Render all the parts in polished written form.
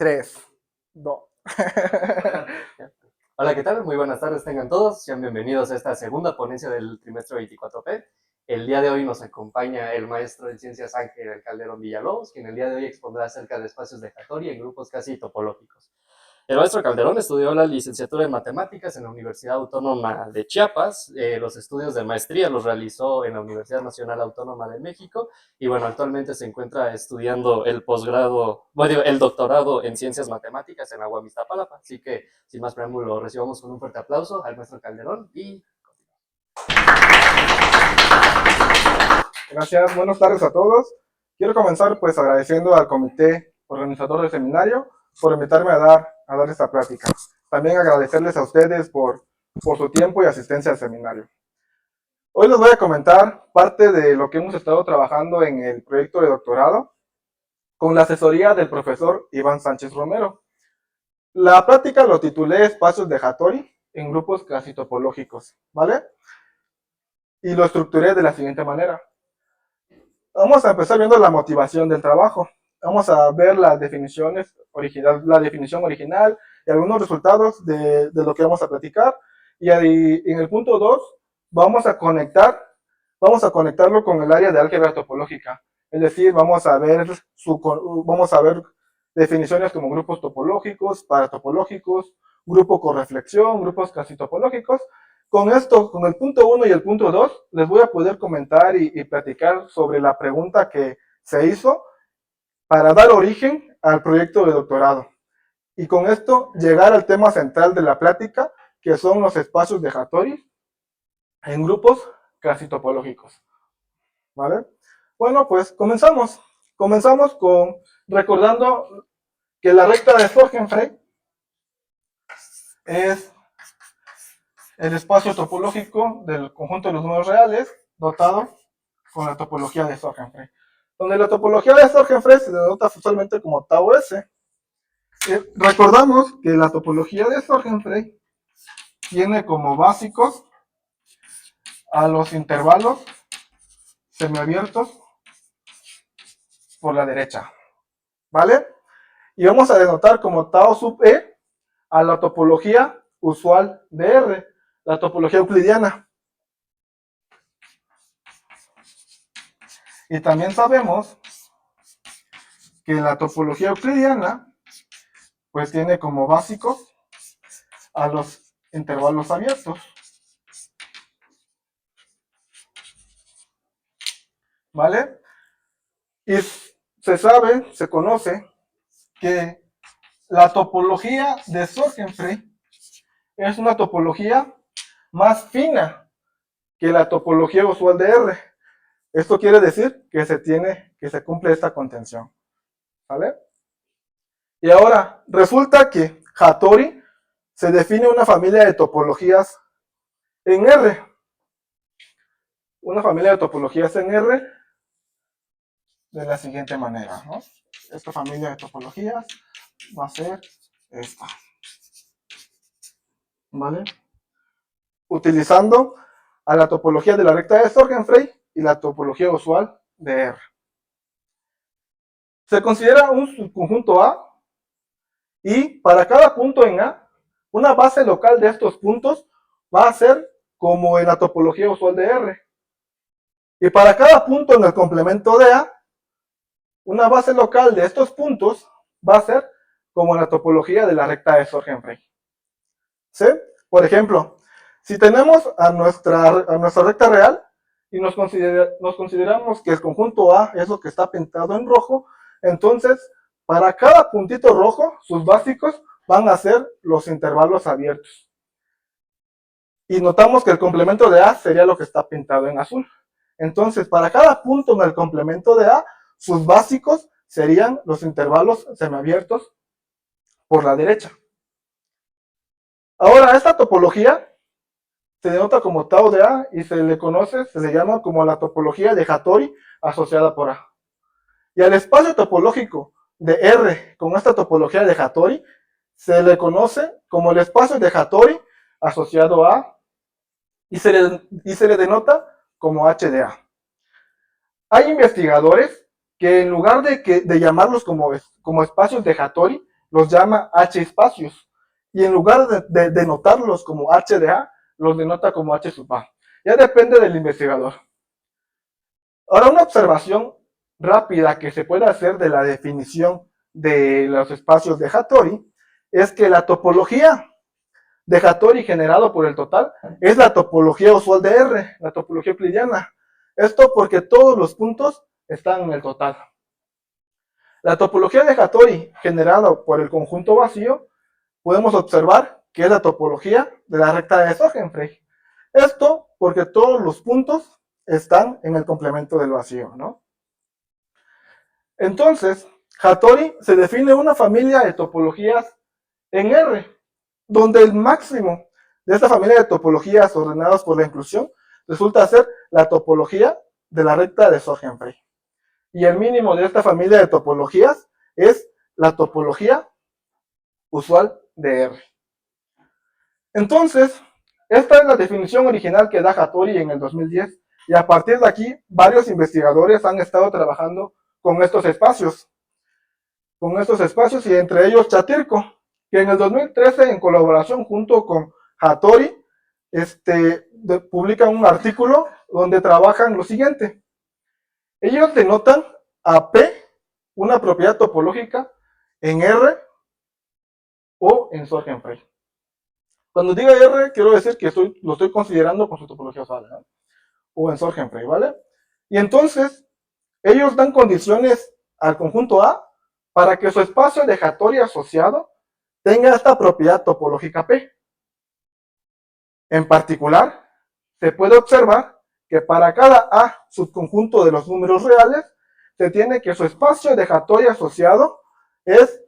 3, 2. Hola, ¿qué tal? Muy buenas tardes tengan todos. Sean bienvenidos a esta segunda ponencia del trimestre 24P. El día de hoy nos acompaña el maestro en Ciencias Ángel Calderón Villalobos, quien el día de hoy expondrá acerca de espacios de Hattori en grupos casi topológicos. El maestro Calderón estudió la licenciatura en Matemáticas en la Universidad Autónoma de Chiapas. Los estudios de maestría los realizó en la Universidad Nacional Autónoma de México y bueno, actualmente se encuentra estudiando el posgrado, bueno, el doctorado en Ciencias Matemáticas en la UAM Iztapalapa. Así que, sin más preámbulo, recibamos con un fuerte aplauso al maestro Calderón y... Gracias, buenas tardes a todos. Quiero comenzar pues agradeciendo al comité organizador del seminario por invitarme a dar esta plática. También agradecerles a ustedes por su tiempo y asistencia al seminario. Hoy les voy a comentar parte de lo que hemos estado trabajando en el proyecto de doctorado con la asesoría del profesor Iván Sánchez Romero. La plática lo titulé Espacios de Hattori en grupos casi topológicos, ¿vale? Y lo estructuré de la siguiente manera. Vamos a empezar viendo la motivación del trabajo. Vamos a ver las definiciones la definición original y algunos resultados de lo que vamos a platicar. Y ahí, en el punto 2 vamos a conectarlo con el área de álgebra topológica. Es decir, vamos a ver definiciones como grupos topológicos, paratopológicos, grupo con reflexión, grupos casi topológicos. Con esto, con el punto 1 y el punto 2, les voy a poder comentar y platicar sobre la pregunta que se hizo para dar origen al proyecto de doctorado. Y con esto llegar al tema central de la plática, que son los espacios de Hattori en grupos casi topológicos. ¿Vale? Bueno, pues comenzamos. Comenzamos recordando que la recta de Sorgenfrey es el espacio topológico del conjunto de los números reales dotado con la topología de Sorgenfrey, donde la topología de Sorgenfrey se denota usualmente como tau S. Recordamos que la topología de Sorgenfrey tiene como básicos a los intervalos semiabiertos por la derecha, ¿vale? Y vamos a denotar como tau sub E a la topología usual de R, la topología euclidiana. Y también sabemos que la topología euclidiana pues tiene como básicos a los intervalos abiertos. ¿Vale? Y se conoce que la topología de Sorgenfrey es una topología más fina que la topología usual de R. Esto quiere decir que se cumple esta contención. ¿Vale? Y ahora, resulta que Hattori se define una familia de topologías en R. Una familia de topologías en R de la siguiente manera, ¿no? Esta familia de topologías va a ser esta. ¿Vale? Utilizando a la topología de la recta de Sorgenfrey y la topología usual de R. Se considera un subconjunto A y para cada punto en A, una base local de estos puntos va a ser como en la topología usual de R. Y para cada punto en el complemento de A, una base local de estos puntos va a ser como en la topología de la recta de Sorgenfrey. ¿Sí? Por ejemplo, si tenemos a nuestra recta real y nos consideramos que el conjunto A es lo que está pintado en rojo, entonces para cada puntito rojo, sus básicos van a ser los intervalos abiertos. Y notamos que el complemento de A sería lo que está pintado en azul. Entonces, para cada punto en el complemento de A, sus básicos serían los intervalos semiabiertos por la derecha. Ahora, esta topología se denota como tau de A y se le llama como la topología de Hattori asociada por A. Y al espacio topológico de R con esta topología de Hattori se le conoce como el espacio de Hattori asociado a A y se le denota como H de A. Hay investigadores que en lugar de llamarlos como espacios de Hattori, los llama H espacios. Y en lugar de denotarlos como H de A, los denota como H sub A. Ya depende del investigador. Ahora, una observación rápida que se puede hacer de la definición de los espacios de Hattori es que la topología de Hattori generado por el total es la topología usual de R, la topología euclidiana. Esto porque todos los puntos están en el total. La topología de Hattori generada por el conjunto vacío podemos observar que es la topología de la recta de Sorgenfrey. Esto porque todos los puntos están en el complemento del vacío, ¿no? Entonces, Hattori se define una familia de topologías en R, donde el máximo de esta familia de topologías ordenadas por la inclusión resulta ser la topología de la recta de Sorgenfrey. Y el mínimo de esta familia de topologías es la topología usual de R. Entonces, esta es la definición original que da Hattori en el 2010, y a partir de aquí, varios investigadores han estado trabajando con estos espacios, y entre ellos Chatirko, que en el 2013, en colaboración junto con Hattori, publican un artículo donde trabajan lo siguiente. Ellos denotan a P una propiedad topológica en R o en Sorgenfrey. Cuando diga R, quiero decir que lo estoy considerando con su topología usual, ¿no? O en Sorgenfrey, ¿vale? Y entonces, ellos dan condiciones al conjunto A para que su espacio de Hattori asociado tenga esta propiedad topológica P. En particular, se puede observar que para cada A subconjunto de los números reales, se tiene que su espacio de Hattori asociado es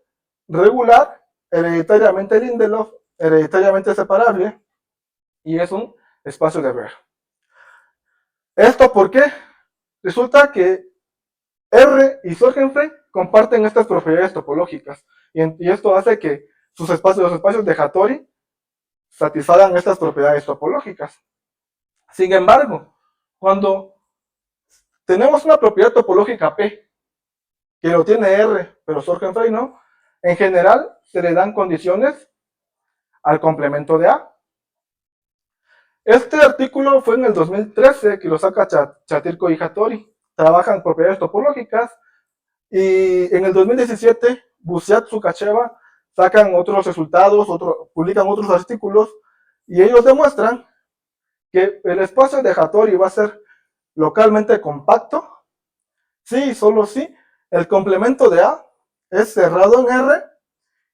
regular, hereditariamente Lindelof, hereditariamente separable, y es un espacio de Baire. ¿Esto por qué? Resulta que R y Sorgenfrey comparten estas propiedades topológicas, y esto hace que los espacios de Hattori satisfagan estas propiedades topológicas. Sin embargo, cuando tenemos una propiedad topológica P, que lo tiene R, pero Sorgenfrey no, en general se le dan condiciones al complemento de A. Este artículo fue en el 2013 que lo saca Chatirko y Hattori. Trabajan propiedades topológicas, y en el 2017 Busiat, Sukacheva sacan otros resultados, publican otros artículos, y ellos demuestran que el espacio de Hattori va a ser localmente compacto si y solo si el complemento de A es cerrado en R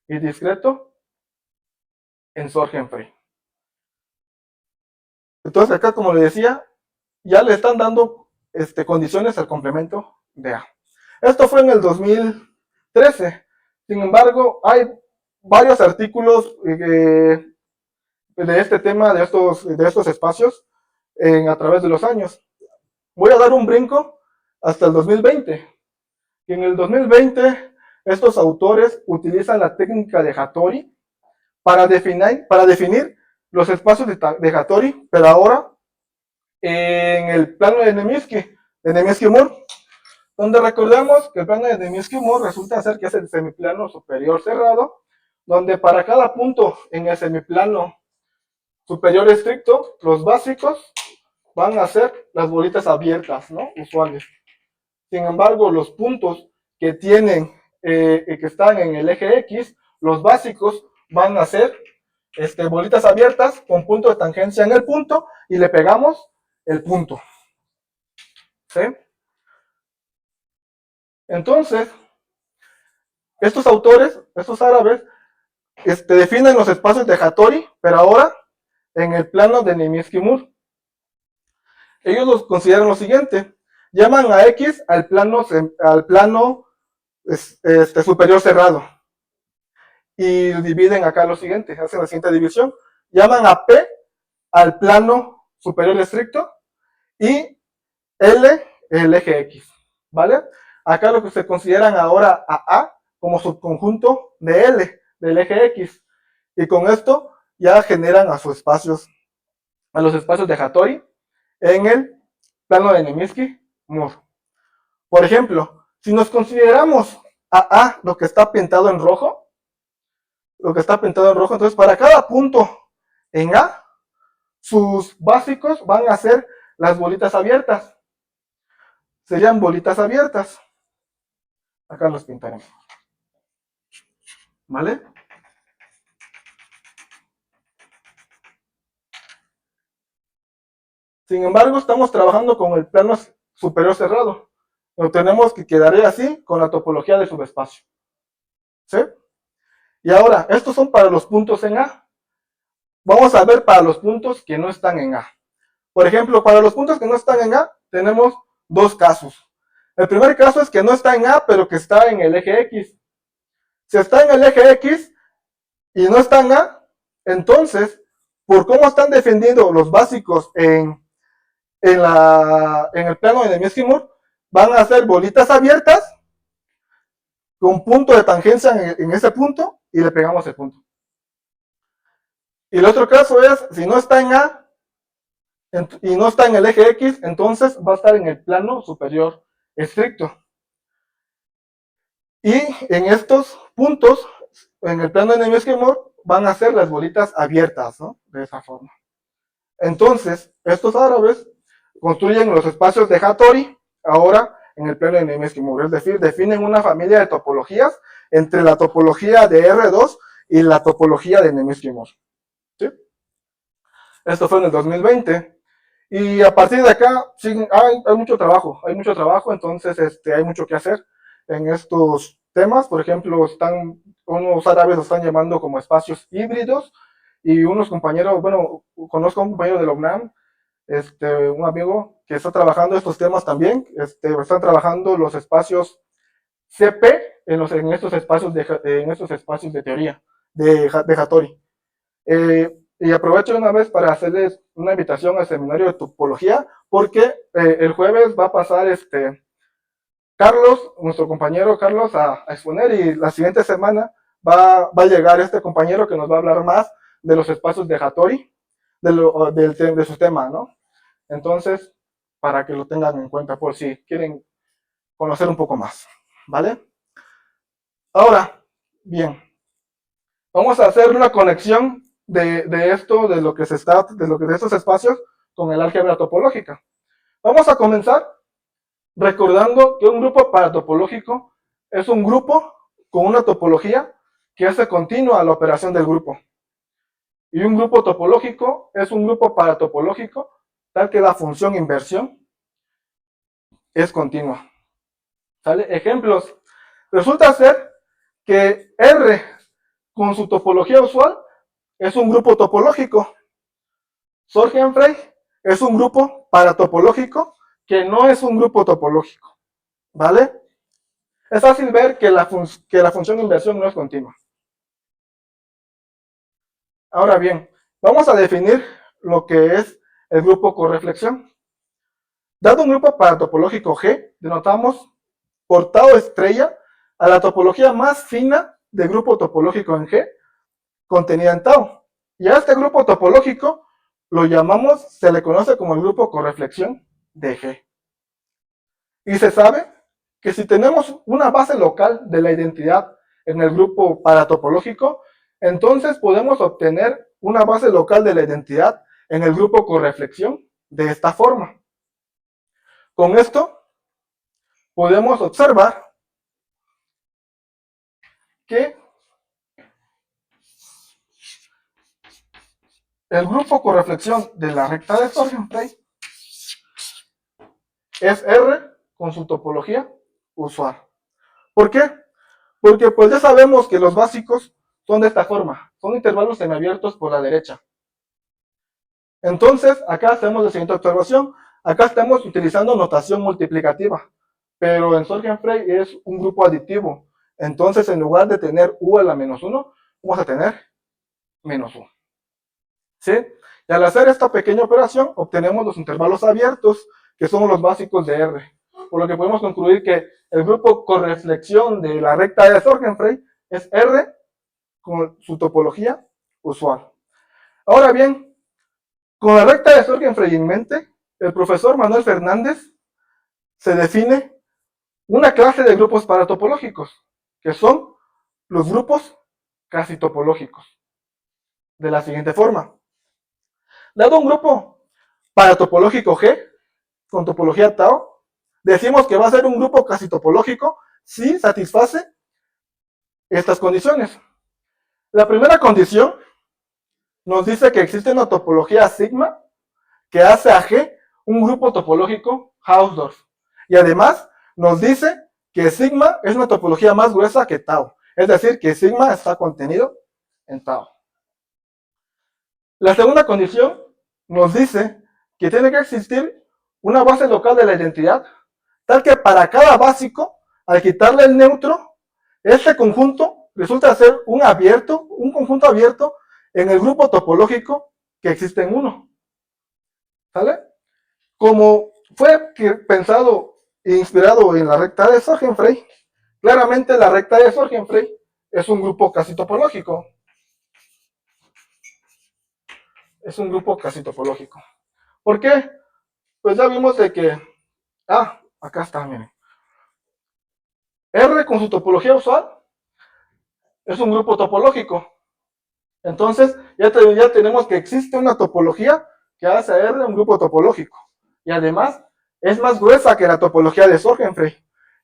y discreto en Sorgenfrey. Entonces acá, como le decía, ya le están dando condiciones al complemento de A. Esto fue en el 2013. Sin embargo, hay varios artículos de este tema, de estos espacios, a través de los años. Voy a dar un brinco hasta el 2020. Y en el 2020, estos autores utilizan la técnica de Hattori para definir los espacios de Hattori, pero ahora en el plano de Nemirsky-Moore, donde recordemos que el plano de Nemirsky-Moore resulta ser que es el semiplano superior cerrado, donde para cada punto en el semiplano superior estricto, los básicos van a ser las bolitas abiertas, ¿no? Usuales. Sin embargo, los puntos que están en el eje X, los básicos van a ser bolitas abiertas con punto de tangencia en el punto, y le pegamos el punto. ¿Sí? Entonces, estos autores, estos árabes, definen los espacios de Hattori, pero ahora en el plano de Nemirsky-Moore. Ellos los consideran lo siguiente: llaman a X al plano superior cerrado, y dividen acá lo siguiente, hacen la siguiente división: llaman a P al plano superior estricto y L el eje X, ¿vale? Acá lo que se consideran ahora a como subconjunto de L del eje X, y con esto ya generan a los espacios de Hattori en el plano de Nemirsky-Moore. Por ejemplo, si nos consideramos a lo que está pintado en rojo, lo que está pintado en rojo. Entonces, para cada punto en A, sus básicos van a ser las bolitas abiertas. Serían bolitas abiertas. Acá los pintaremos. ¿Vale? Sin embargo, estamos trabajando con el plano superior cerrado. Lo tenemos que quedar así con la topología de subespacio. ¿Sí? Y ahora, estos son para los puntos en A. Vamos a ver para los puntos que no están en A. Por ejemplo, para los puntos que no están en A, tenemos dos casos. El primer caso es que no está en A, pero que está en el eje X. Si está en el eje X y no está en A, entonces, por cómo están defendiendo los básicos en el plano de Mieskimur, van a ser bolitas abiertas con punto de tangencia en ese punto y le pegamos el punto. Y el otro caso es, si no está en A y no está en el eje X, entonces va a estar en el plano superior estricto. Y en estos puntos, en el plano de Mieskimur, van a ser las bolitas abiertas, ¿no? De esa forma. Entonces, estos árabes construyen los espacios de Hattori, ahora en el plano de Mieskimur, es decir, definen una familia de topologías entre la topología de R2 y la topología de Mieskimur. ¿Sí? Esto fue en el 2020. Y a partir de acá hay mucho trabajo, entonces hay mucho que hacer en estos temas. Por ejemplo, unos árabes lo están llamando como espacios híbridos, y unos compañeros, bueno, conozco a un compañero de la UNAM, un amigo que está trabajando estos temas también, están trabajando los espacios CP en estos espacios de teoría de Hattori. Y aprovecho una vez para hacerles una invitación al seminario de topología, porque el jueves va a pasar Carlos, nuestro compañero Carlos, a exponer, y la siguiente semana va a llegar este compañero que nos va a hablar más de los espacios de Hattori, de su tema, ¿no? Entonces, para que lo tengan en cuenta por si quieren conocer un poco más, ¿vale? Ahora, bien, vamos a hacer una conexión de estos espacios con el álgebra topológica. Vamos a comenzar recordando que un grupo paratopológico es un grupo con una topología que hace continua la operación del grupo. Y un grupo topológico es un grupo paratopológico tal que la función inversión es continua. ¿Sale? Ejemplos. Resulta ser que R con su topología usual es un grupo topológico. Sorgenfrey es un grupo paratopológico que no es un grupo topológico. ¿Vale? Es fácil ver que la función de inversión no es continua. Ahora bien, vamos a definir lo que es el grupo correflexión. Dado un grupo paratopológico G, denotamos por tau estrella a la topología más fina del grupo topológico en G contenida en tau. Y a este grupo topológico se le conoce como el grupo correflexión de G. Y se sabe que si tenemos una base local de la identidad en el grupo paratopológico, entonces podemos obtener una base local de la identidad en el grupo correflexión de esta forma. Con esto podemos observar que el grupo correflexión de la recta de Sorgenfrey es R con su topología usual. ¿Por qué? Porque pues ya sabemos que los básicos son de esta forma, son intervalos semiabiertos por la derecha. Entonces, acá hacemos la siguiente observación. Acá estamos utilizando notación multiplicativa, pero en Sorgenfrey es un grupo aditivo. Entonces, en lugar de tener U a la menos 1, vamos a tener menos 1. ¿Sí? Y al hacer esta pequeña operación, obtenemos los intervalos abiertos, que son los básicos de R. Por lo que podemos concluir que el grupo correflexión de la recta de Sorgenfrey es R con su topología usual. Ahora bien, con la recta de Sorgenfrey en mente, el profesor Manuel Fernández se define una clase de grupos paratopológicos, que son los grupos casi topológicos. De la siguiente forma. Dado un grupo paratopológico G, con topología tau, decimos que va a ser un grupo casi topológico si satisface estas condiciones. La primera condición nos dice que existe una topología sigma que hace a G un grupo topológico Hausdorff. Y además nos dice que sigma es una topología más gruesa que tau. Es decir, que sigma está contenido en tau. La segunda condición nos dice que tiene que existir una base local de la identidad, tal que para cada básico, al quitarle el neutro, este conjunto resulta ser un conjunto abierto en el grupo topológico que existe en uno. ¿Sale? Como fue pensado e inspirado en la recta de Sorgenfrey, claramente la recta de Sorgenfrey es un grupo casi topológico. Es un grupo casi topológico. ¿Por qué? Pues ya vimos de que... acá está, miren. R con su topología usual es un grupo topológico. Entonces, ya tenemos que existe una topología que hace a R un grupo topológico. Y además, es más gruesa que la topología de Sorgenfrey.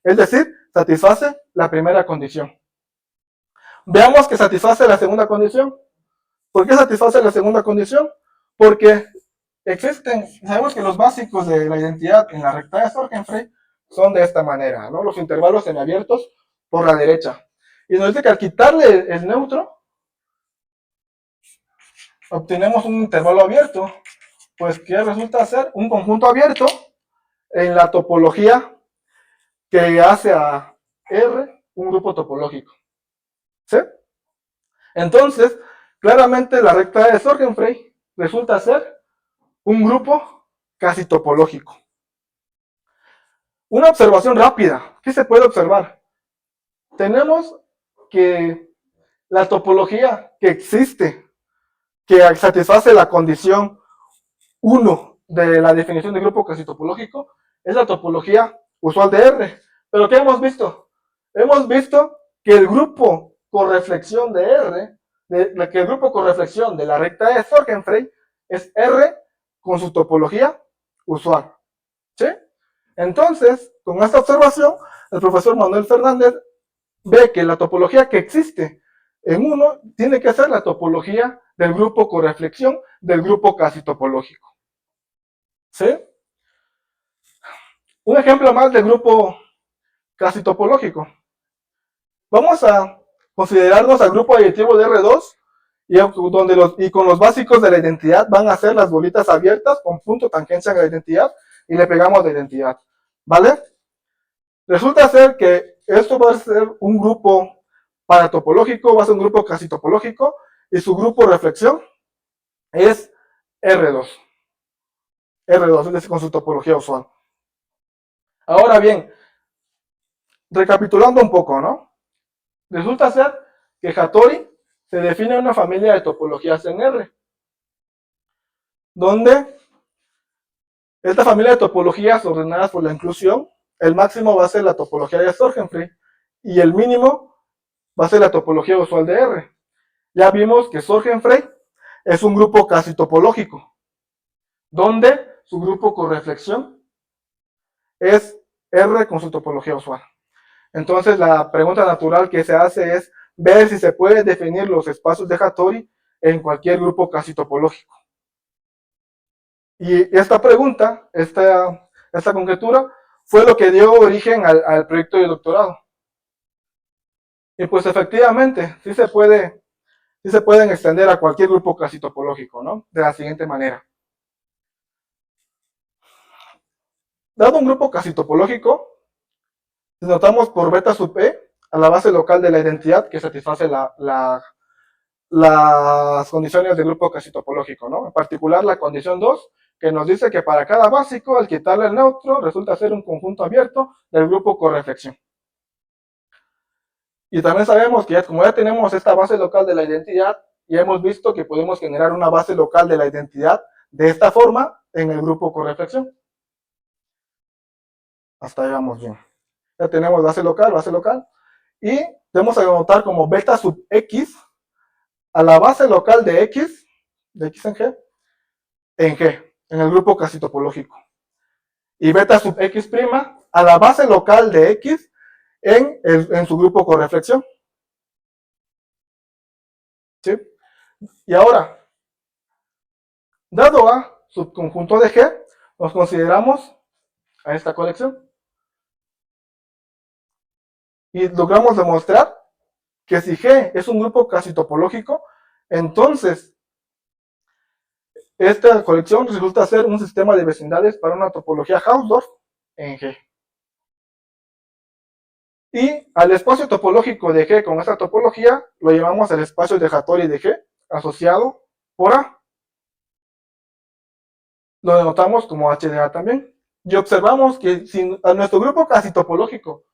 Es decir, satisface la primera condición. Veamos que satisface la segunda condición. ¿Por qué satisface la segunda condición? Porque sabemos que los básicos de la identidad en la recta de Sorgenfrey son de esta manera, ¿no? Los intervalos semiabiertos por la derecha. Y nos dice que al quitarle el neutro, obtenemos un intervalo abierto, pues que resulta ser un conjunto abierto en la topología que hace a R un grupo topológico. ¿Sí? Entonces, claramente la recta de Sorgenfrey resulta ser un grupo casi topológico. Una observación rápida. ¿Qué se puede observar? Tenemos que la topología que existe, que satisface la condición 1 de la definición de grupo casi topológico, es la topología usual de R. ¿Pero qué hemos visto? Hemos visto que el grupo correflexión de R, que el grupo correflexión de la recta de Sorgenfrey es R con su topología usual. ¿Sí? Entonces, con esta observación, el profesor Manuel Fernández ve que la topología que existe en uno tiene que ser la topología del grupo correflexión del grupo casi topológico. ¿Sí? Un ejemplo más del grupo casi topológico. Vamos a considerarnos al grupo aditivo de R2 y con los básicos de la identidad van a ser las bolitas abiertas con punto tangencia a la identidad y le pegamos la identidad. ¿Vale? Resulta ser que esto va a ser un grupo paratopológico, va a ser un grupo casi topológico y su grupo reflexión es R2. R2, es decir, con su topología usual. Ahora bien, recapitulando un poco, ¿no? Resulta ser que Hattori se define una familia de topologías en R, donde esta familia de topologías ordenadas por la inclusión, el máximo va a ser la topología de Sorgenfrey y el mínimo va a ser la topología usual de R. Ya vimos que Sorgenfrey es un grupo casi topológico, donde su grupo correflexión es R con su topología usual. Entonces la pregunta natural que se hace es ver si se puede definir los espacios de Hattori en cualquier grupo casi topológico. Y esta pregunta, esta conjetura, fue lo que dio origen al proyecto de doctorado. Y pues efectivamente, sí se pueden extender a cualquier grupo casi topológico, ¿no? De la siguiente manera. Dado un grupo casi topológico, denotamos por beta sub E a la base local de la identidad que satisface las condiciones del grupo casi topológico, ¿no? En particular la condición 2, que nos dice que para cada básico, al quitarle el neutro, resulta ser un conjunto abierto del grupo correflexión. Y también sabemos que como ya tenemos esta base local de la identidad, ya hemos visto que podemos generar una base local de la identidad de esta forma en el grupo correflexión. Hasta ahí vamos bien. Ya tenemos base local, y debemos anotar como beta sub X a la base local de X en G, en el grupo casi topológico. Y beta sub X' a la base local de X en su grupo correflexión. ¿Sí? Y ahora, dado A subconjunto de G, nos consideramos a esta colección. Y logramos demostrar que si G es un grupo casi topológico, entonces esta colección resulta ser un sistema de vecindades para una topología Hausdorff en G. Y al espacio topológico de G con esta topología lo llamamos el espacio de Hattori de G asociado por A. Lo denotamos como H de A también. Y observamos que si a nuestro grupo casi topológico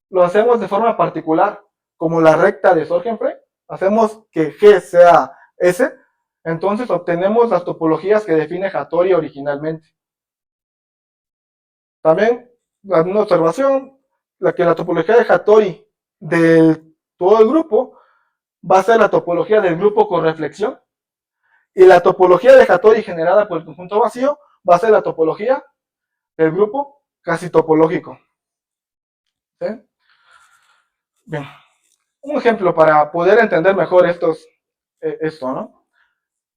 lo hacemos de forma particular, como la recta de Sorgenfrey, hacemos que G sea S, entonces obtenemos las topologías que define Hattori originalmente. También, una observación, la topología de Hattori del todo el grupo va a ser la topología del grupo con reflexión, y la topología de Hattori generada por el conjunto vacío va a ser la topología del grupo casi topológico. ¿Sí? Bien, un ejemplo para poder entender mejor esto, ¿no?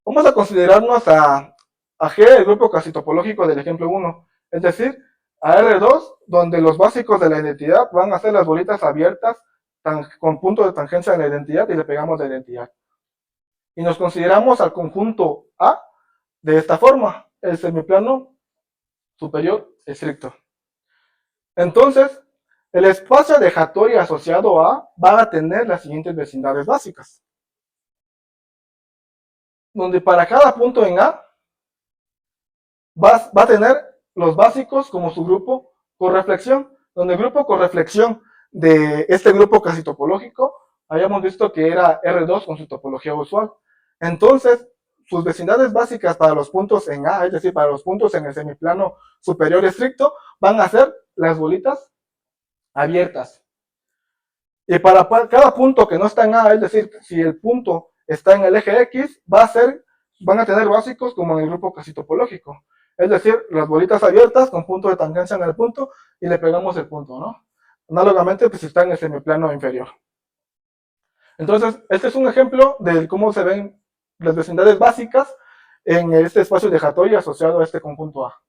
Vamos a considerarnos a G, el grupo casi topológico del ejemplo 1, es decir, a R2, donde los básicos de la identidad van a ser las bolitas abiertas con punto de tangencia de la identidad y le pegamos la identidad. Y nos consideramos al conjunto A de esta forma, el semiplano superior estricto. Entonces, el espacio de Hattori asociado a A va a tener las siguientes vecindades básicas, donde para cada punto en A va a tener los básicos como su grupo correflexión, donde el grupo correflexión de este grupo casi topológico habíamos visto que era R2 con su topología usual. Entonces, sus vecindades básicas para los puntos en A, es decir, para los puntos en el semiplano superior estricto, van a ser las bolitas abiertas. Y para cada punto que no está en A, es decir, si el punto está en el eje X, van a tener básicos como en el grupo casi topológico. Es decir, las bolitas abiertas con punto de tangencia en el punto y le pegamos el punto, ¿no? Análogamente, pues está en el semiplano inferior. Entonces, este es un ejemplo de cómo se ven las vecindades básicas en este espacio de Hattori asociado a este conjunto A.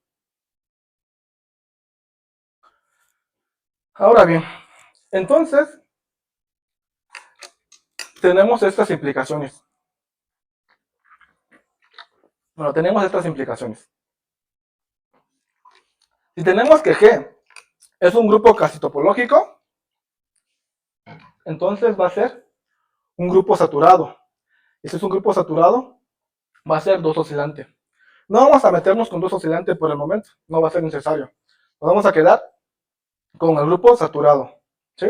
Ahora bien, entonces, tenemos estas implicaciones. Bueno, tenemos estas implicaciones. Si tenemos que G es un grupo casi topológico, entonces va a ser un grupo saturado. Y si es un grupo saturado, va a ser 2 oscilante. No vamos a meternos con 2 oscilante por el momento, no va a ser necesario. Nos vamos a quedar con el grupo saturado. ¿Sí?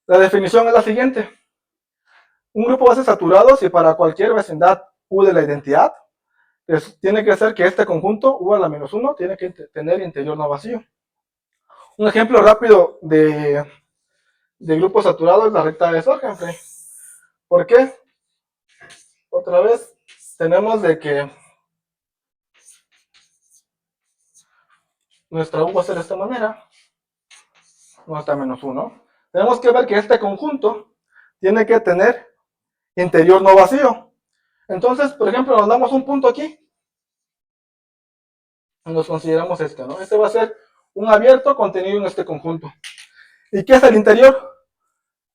La definición es la siguiente. Un grupo va a ser saturado si para cualquier vecindad U de la identidad, tiene que ser que este conjunto, U a la menos 1, tiene que tener interior no vacío. Un ejemplo rápido de grupo saturado es la recta de Sorgenfrey. ¿Por qué? Otra vez tenemos de que nuestra U va a ser de esta manera, nuestra menos 1. Tenemos que ver que este conjunto tiene que tener interior no vacío. Entonces, por ejemplo, nos damos un punto aquí. Nos consideramos este, ¿no? Este va a ser un abierto contenido en este conjunto. ¿Y qué es el interior?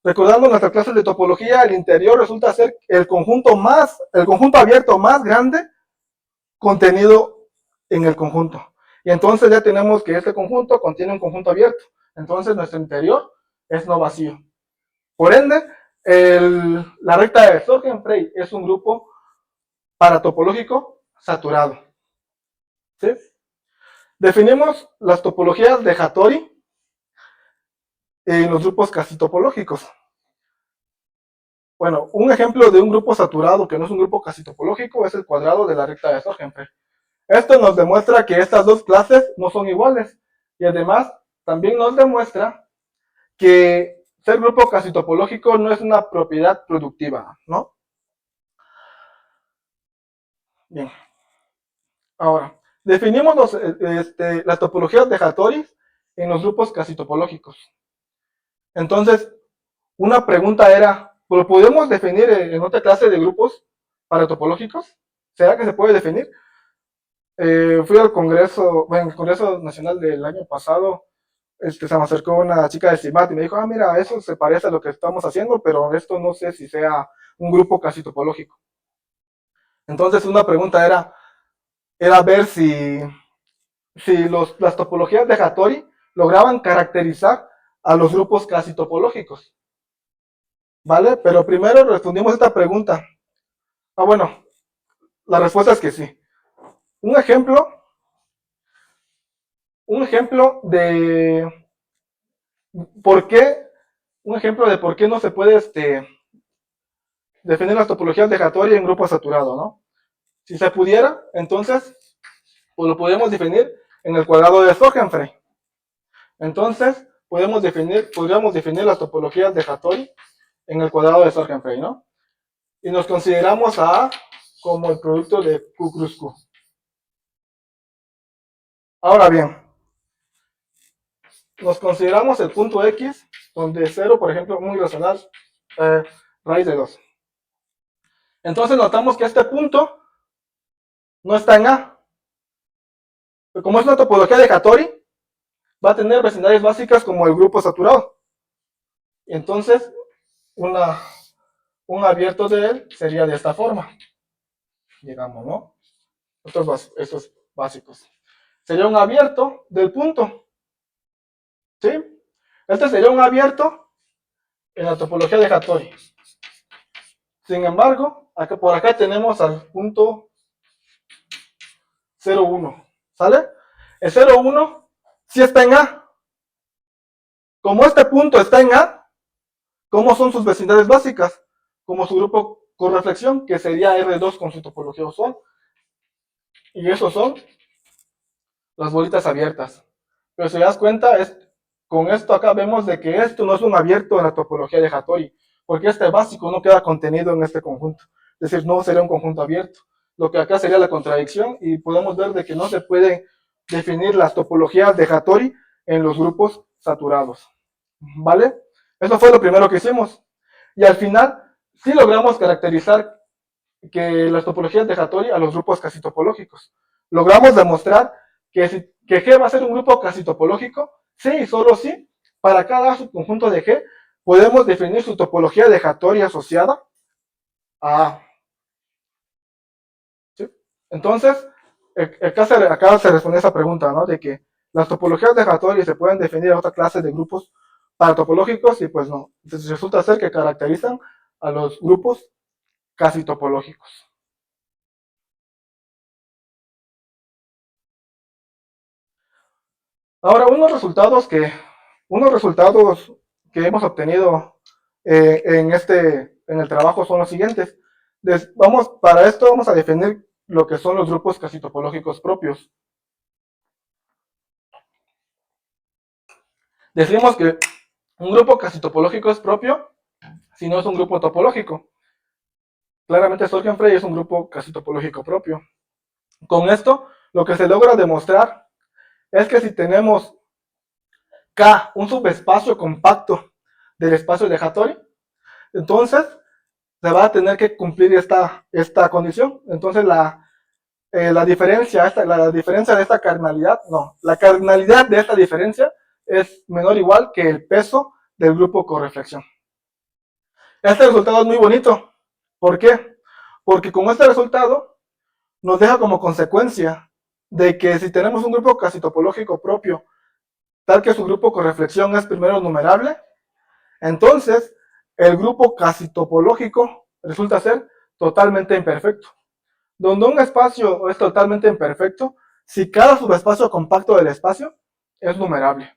Recordando nuestras clases de topología, el interior resulta ser el conjunto abierto más grande contenido en el conjunto. Y entonces ya tenemos que este conjunto contiene un conjunto abierto. Entonces nuestro interior es no vacío. Por ende, la recta de Sorgenfrey es un grupo paratopológico saturado. ¿Sí? Definimos las topologías de Hattori en los grupos casi topológicos. Bueno, un ejemplo de un grupo saturado que no es un grupo casi topológico es el cuadrado de la recta de Sorgenfrey. Esto nos demuestra que estas dos clases no son iguales y además también nos demuestra que ser grupo casi topológico no es una propiedad productiva, ¿no? Bien. Ahora, definimos las topologías de Hattori en los grupos casi topológicos. Entonces, una pregunta era, ¿lo podemos definir en otra clase de grupos paratopológicos? ¿Será que se puede definir? Fui al Congreso, bueno, el Congreso Nacional del año pasado, se me acercó una chica de CIMAT y me dijo, mira, eso se parece a lo que estamos haciendo, pero esto no sé si sea un grupo casi topológico. Entonces, una pregunta era ver si las topologías de Hattori lograban caracterizar a los grupos casi topológicos. ¿Vale? Pero primero respondimos esta pregunta. Bueno, la respuesta es que sí. Un ejemplo de por qué, no se puede definir las topologías de Hattori en grupo saturado, ¿no? Si se pudiera, entonces, pues lo podemos definir en el cuadrado de Sorgenfrey. Entonces, podríamos definir las topologías de Hattori en el cuadrado de Sorgenfrey, ¿no? Y nos consideramos a A como el producto de Q cruz Q. Ahora bien, nos consideramos el punto X, donde 0, por ejemplo, muy racional, raíz de 2. Entonces notamos que este punto no está en A. Pero como es una topología de Hattori, va a tener vecindades básicas como el grupo saturado. Y entonces, un abierto de él sería de esta forma. Digamos, ¿no? Estos básicos. Sería un abierto del punto. ¿Sí? Este sería un abierto en la topología de Hattori. Sin embargo, por acá tenemos al punto 0,1. ¿Sale? El 0,1 sí está en A. Como este punto está en A, ¿cómo son sus vecindades básicas? Como su grupo con reflexión, que sería R2 con su topología usual. Y esos son las bolitas abiertas. Pero si te das cuenta, con esto acá vemos de que esto no es un abierto en la topología de Hattori, porque este básico no queda contenido en este conjunto. Es decir, no sería un conjunto abierto. Lo que acá sería la contradicción y podemos ver de que no se puede definir las topologías de Hattori en los grupos saturados. ¿Vale? Eso fue lo primero que hicimos. Y al final, sí logramos caracterizar que las topologías de Hattori a los grupos casi topológicos. Logramos demostrar que G va a ser un grupo casi topológico, sí y solo sí, para cada subconjunto de G podemos definir su topología de Hattori asociada a A. ¿Sí? Entonces, acá se responde esa pregunta, ¿no? De que las topologías de Hattori se pueden definir a otra clase de grupos paratopológicos y pues no. Entonces resulta ser que caracterizan a los grupos casi topológicos. Ahora, unos resultados que hemos obtenido en el trabajo son los siguientes. Para esto vamos a definir lo que son los grupos casi topológicos propios. Decimos que un grupo casi topológico es propio si no es un grupo topológico. Claramente Sorgenfrey es un grupo casi topológico propio. Con esto, lo que se logra demostrar es que si tenemos K, un subespacio compacto del espacio de Hattori, entonces se va a tener que cumplir esta condición. Entonces la diferencia de esta cardinalidad, la cardinalidad de esta diferencia es menor o igual que el peso del grupo correflexión. Este resultado es muy bonito. ¿Por qué? Porque con este resultado nos deja como consecuencia de que si tenemos un grupo casi topológico propio, tal que su grupo correflexión es primero numerable, entonces el grupo casi topológico resulta ser totalmente imperfecto. Donde un espacio es totalmente imperfecto si cada subespacio compacto del espacio es numerable.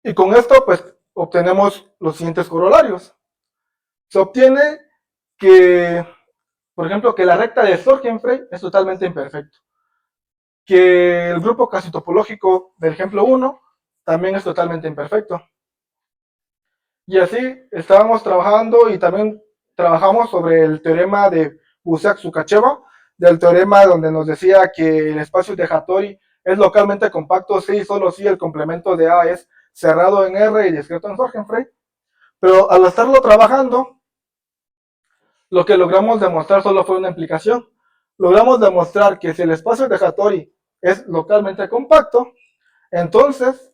Y con esto pues obtenemos los siguientes corolarios. Se obtiene que, por ejemplo, que la recta de Sorgenfrey es totalmente imperfecto. Que el grupo casi topológico del ejemplo 1 también es totalmente imperfecto. Y así estábamos trabajando y también trabajamos sobre el teorema de Boussiac-Sukhacheva, del teorema donde nos decía que el espacio de Hattori es localmente compacto si y solo si el complemento de A es cerrado en R y discreto en Sorgenfrey. Pero al estarlo trabajando, lo que logramos demostrar solo fue una implicación. Logramos demostrar que si el espacio de Hattori es localmente compacto, entonces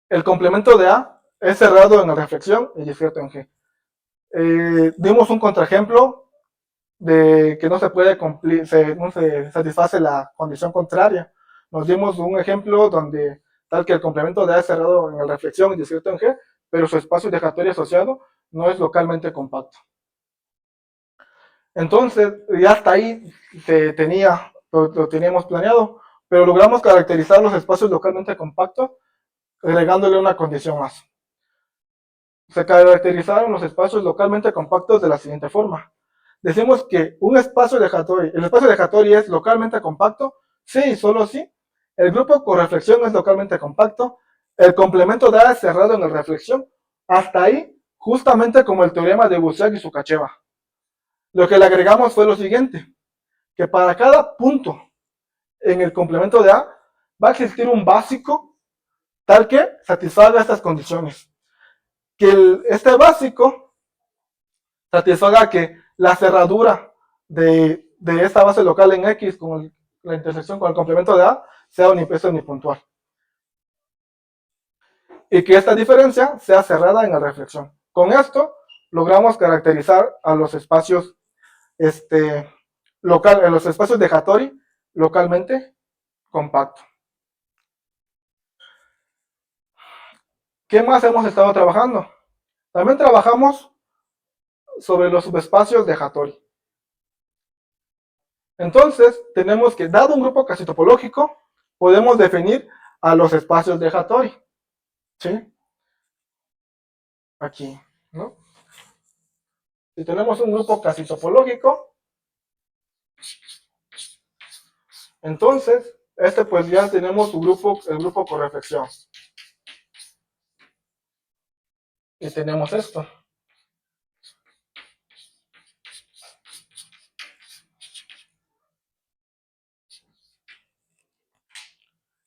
el complemento de A es cerrado en la reflexión y discreto en G. Dimos un contraejemplo de que no se puede cumplir, no se satisface la condición contraria. Nos dimos un ejemplo donde tal que el complemento de A es cerrado en la reflexión y discreto en G, pero su espacio de Hattori asociado no es localmente compacto. Entonces, ya hasta ahí lo teníamos planeado, pero logramos caracterizar los espacios localmente compactos agregándole una condición más. Se caracterizaron los espacios localmente compactos de la siguiente forma. Decimos que el espacio de Hattori es localmente compacto, sí y solo si el grupo con reflexión es localmente compacto, el complemento de A es cerrado en la reflexión, hasta ahí justamente como el teorema de Boussiac y Sukhacheva. Lo que le agregamos fue lo siguiente, que para cada punto en el complemento de A va a existir un básico tal que satisfaga estas condiciones. Que este básico satisfaga que la cerradura de esta base local en X con la intersección con el complemento de A sea unipuntual. Y que esta diferencia sea cerrada en la reflexión. Con esto logramos caracterizar a los espacios los espacios de Hattori localmente compacto. ¿Qué más hemos estado trabajando? También trabajamos sobre los subespacios de Hattori. Entonces, tenemos que, dado un grupo casi topológico, podemos definir a los espacios de Hattori. ¿Sí? Aquí, ¿no? Si tenemos un grupo casi topológico, entonces, pues ya tenemos el grupo con reflexión. Y tenemos esto.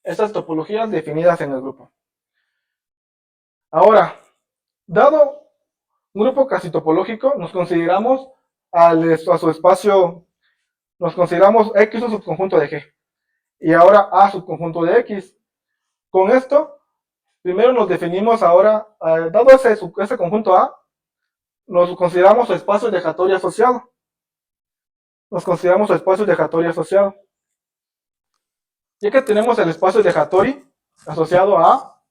Estas topologías definidas en el grupo. Ahora, dado un grupo casi topológico, nos consideramos a su espacio, nos consideramos X un subconjunto de G. Y ahora A subconjunto de X. Con esto, primero nos definimos ahora, dado ese conjunto A, nos consideramos su espacio de Hattori asociado. Nos consideramos su espacio de Hattori asociado. Ya que tenemos el espacio de Hattori asociado a A,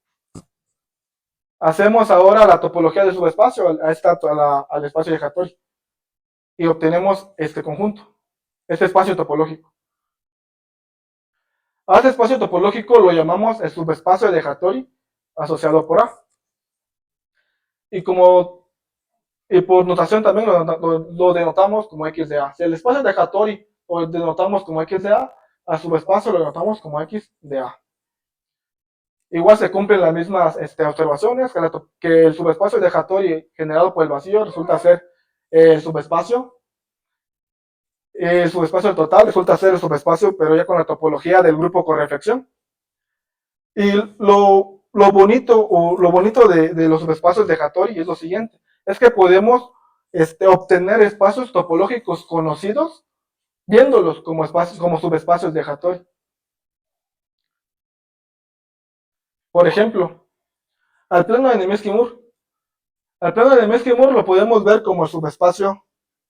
hacemos ahora la topología de subespacio al espacio de Hattori. Y obtenemos este conjunto, este espacio topológico. A este espacio topológico lo llamamos el subespacio de Hattori asociado por A. Y por notación también lo denotamos como X de A. Si el espacio de Hattori lo denotamos como X de A, al subespacio lo denotamos como X de A. Igual se cumplen las mismas observaciones, que el subespacio de Hattori generado por el vacío resulta ser el subespacio. El subespacio total resulta ser el subespacio, pero ya con la topología del grupo con reflexión. Y lo bonito de los subespacios de Hattori es lo siguiente, es que podemos obtener espacios topológicos conocidos viéndolos como subespacios de Hattori. Por ejemplo, al plano de Nemesky-Mur. Al plano de Nemesky-Mur lo podemos ver como un subespacio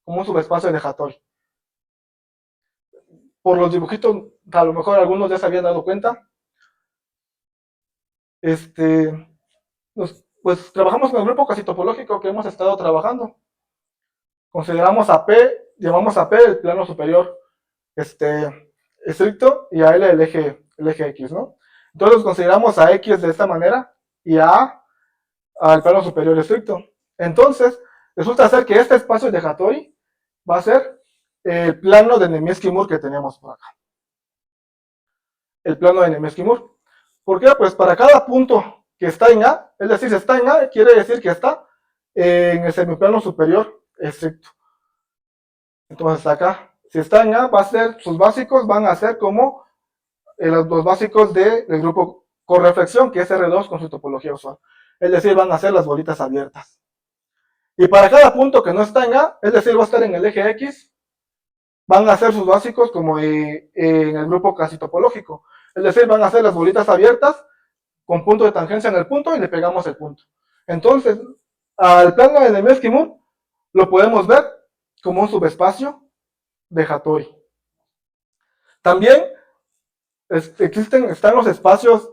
de Hattori. Por los dibujitos, a lo mejor algunos ya se habían dado cuenta. Pues trabajamos con el grupo casi topológico que hemos estado trabajando. Consideramos a P, llamamos a P el plano superior estricto y a L el eje X, ¿no? Entonces consideramos a X de esta manera y a A al plano superior estricto. Entonces, resulta ser que este espacio de Hattori va a ser el plano de Nemesky-Mur que tenemos por acá. El plano de Nemesky-Mur. ¿Por qué? Pues para cada punto que está en A, es decir, si está en A, quiere decir que está en el semiplano superior estricto. Entonces acá, si está en A, va a ser, sus básicos van a ser como los básicos del grupo correflexión, que es R2 con su topología usual. Es decir, van a ser las bolitas abiertas. Y para cada punto que no está en A, es decir, va a estar en el eje X, van a ser sus básicos como en el grupo casi topológico. Es decir, van a ser las bolitas abiertas con punto de tangencia en el punto y le pegamos el punto. Entonces, al plano de Nemesky-Mund lo podemos ver como un subespacio de Hattori. También están los espacios,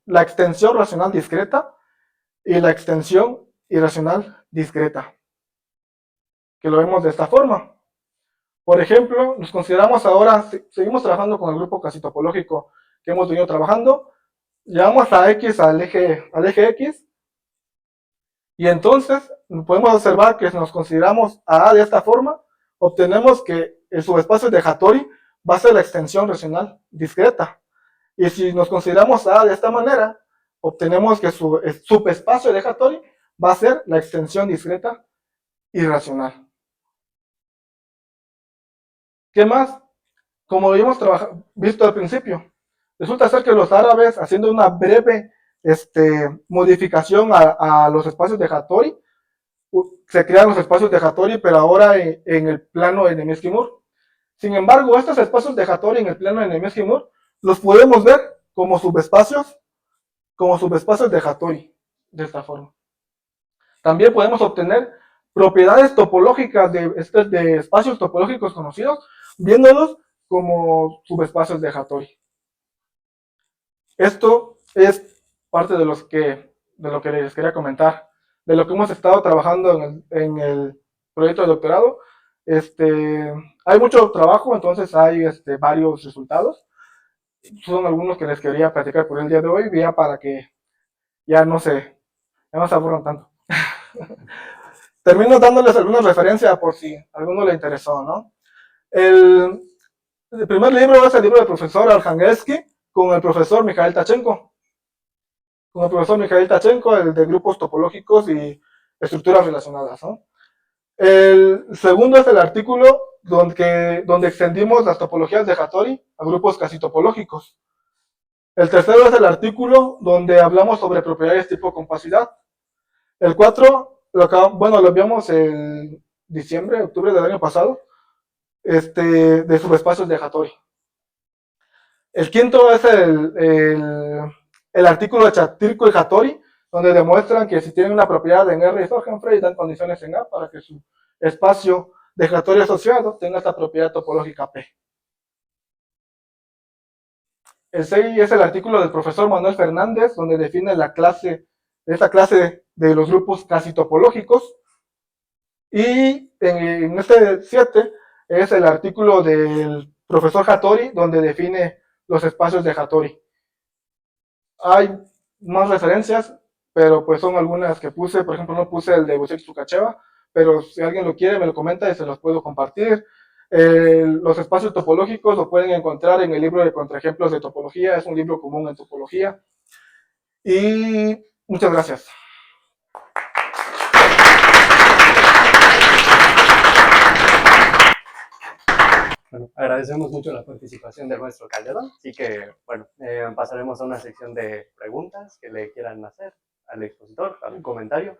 la extensión racional discreta y la extensión irracional discreta, que lo vemos de esta forma. Por ejemplo, nos consideramos ahora, seguimos trabajando con el grupo casi topológico que hemos venido trabajando, llevamos a X al eje X, y entonces podemos observar que si nos consideramos a A de esta forma, obtenemos que el subespacio de Hattori va a ser la extensión racional discreta. Y si nos consideramos A de esta manera, obtenemos que su subespacio de Hattori va a ser la extensión discreta irracional. ¿Qué más? Como habíamos visto al principio, resulta ser que los árabes, haciendo una breve modificación a los espacios de Hattori, se crean los espacios de Hattori, pero ahora en el plano de Nemesky-Mund. Sin embargo, estos espacios de Hattori en el plano de Nemesky-Mund los podemos ver como subespacios de Hattori, de esta forma. También podemos obtener propiedades topológicas de espacios topológicos conocidos, viéndolos como subespacios de Hattori. Esto es parte de lo que les quería comentar, de lo que hemos estado trabajando en el proyecto de doctorado. Hay mucho trabajo, entonces hay varios resultados. Son algunos que les quería platicar por el día de hoy, ya para que ya no se aburran tanto. Termino dándoles alguna referencia por si a alguno le interesó, ¿no? El primer libro es el libro del profesor Arjangelsky con el profesor Mikhail Tachenko. El de grupos topológicos y estructuras relacionadas, ¿no? El segundo es el artículo donde extendimos las topologías de Hattori a grupos casi topológicos. El tercero es el artículo donde hablamos sobre propiedades tipo compacidad. El 4, lo vimos en octubre del año pasado, de subespacios de Hattori. El quinto es el artículo de Chattirko y Hattori, donde demuestran que si tienen una propiedad en R y Sorgenfrey, dan condiciones en A para que su espacio de Hattori asociado tenga esta propiedad topológica P. El 6 es el artículo del profesor Manuel Fernández, donde define esta clase de los grupos casi topológicos. Y en este 7 es el artículo del profesor Hattori, donde define los espacios de Hattori. Hay más referencias, pero pues son algunas que puse. Por ejemplo, no puse el de Buseck-Tukacheva, pero si alguien lo quiere me lo comenta y se los puedo compartir. Los espacios topológicos lo pueden encontrar en el libro de contraejemplos de topología, es un libro común en topología. Y muchas gracias. Bueno, agradecemos mucho la participación del maestro Calderón, así que, bueno, pasaremos a una sección de preguntas que le quieran hacer al expositor, algún comentario,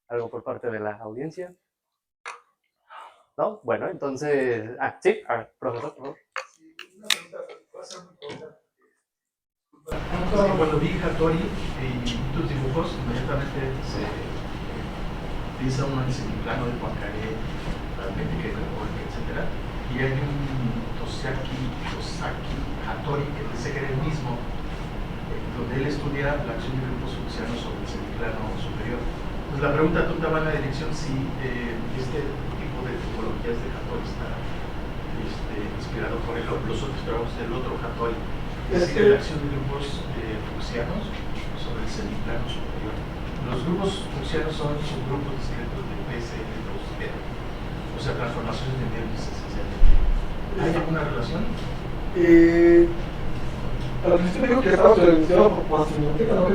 algo por parte de la audiencia. ¿No? Bueno, entonces, sí, profesor, por favor. Cuando vi Hattori y tus dibujos, inmediatamente se piensa uno en el plano de Poincaré, realmente que etcétera. Y hay un Tosaki Hattori que dice que era el mismo, donde él estudia la acción de grupos fucsianos sobre el semiplano superior. Pues la pregunta tonta va en la dirección si este tipo de topologías de Hattori está inspirado por los otros trabajos del otro Hattori. Es decir, la acción de grupos fucsianos sobre el semiplano superior. Los grupos fucsianos son subgrupos discretos de PSL2R, o sea, transformaciones de medios esencialmente. ¿Hay alguna relación? Al principio digo que estaba realizado por asimilótica, ¿no?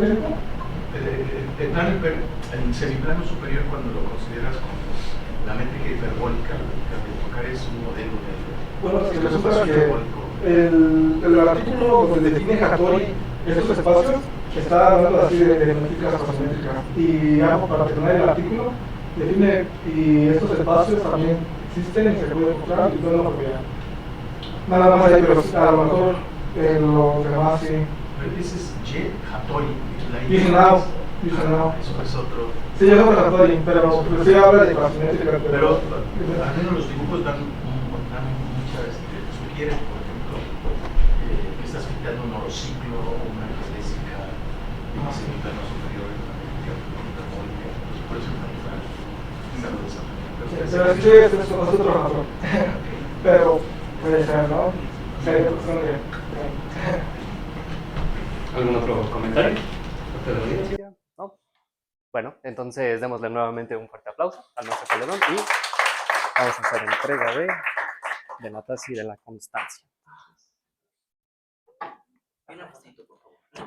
El semiplano superior, cuando lo consideras como la métrica hiperbólica de Poincaré es un modelo de Bueno, es que espacio resulta que hiperbólico. el artículo donde define Hattori estos espacios está hablando así de métricas cosmétricas. Y digamos, para terminar el artículo, define y estos espacios también existen y se pueden encontrar y todo lo que nada más hay, pero a lo mejor los demás sí. Pero dices Y, Hattori, la I. Use now, use now. Eso es otro. Sí, yo creo que Hattori, pero sí habla de cosmética. Pero al menos los dibujos dan muchas, sugieren, por ejemplo, que estás pintando un horociclo o una geodésica más en el plano superior en la métrica hiperbólica. Entonces, por eso también está de esa manera. Pero sí, es otro razón. Pero puede ser, ¿no? Sería cuestión de. ¿Algún otro comentario? ¿No? Bueno, entonces démosle nuevamente un fuerte aplauso al maestro Calderón y vamos a hacer entrega de la taza y de la constancia.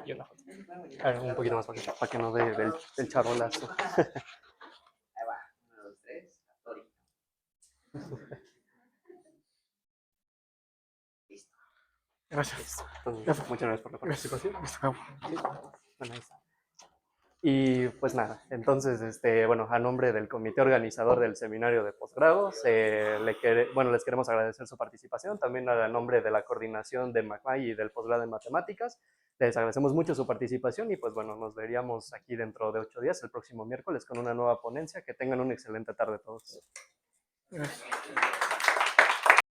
Y una foto. A ver, un poquito más para que no dé del charolazo. Ahí va, 1, 2, 3, Hattori. Listo. Gracias. Entonces, muchas gracias por la participación. Sí, bueno, ahí está. Y pues nada, entonces, bueno, a nombre del comité organizador del seminario de posgrados, les queremos agradecer su participación, también a nombre de la coordinación de MACMAI y del posgrado en matemáticas, les agradecemos mucho su participación y pues bueno, nos veríamos aquí dentro de 8 días, el próximo miércoles, con una nueva ponencia. Que tengan una excelente tarde todos. Gracias.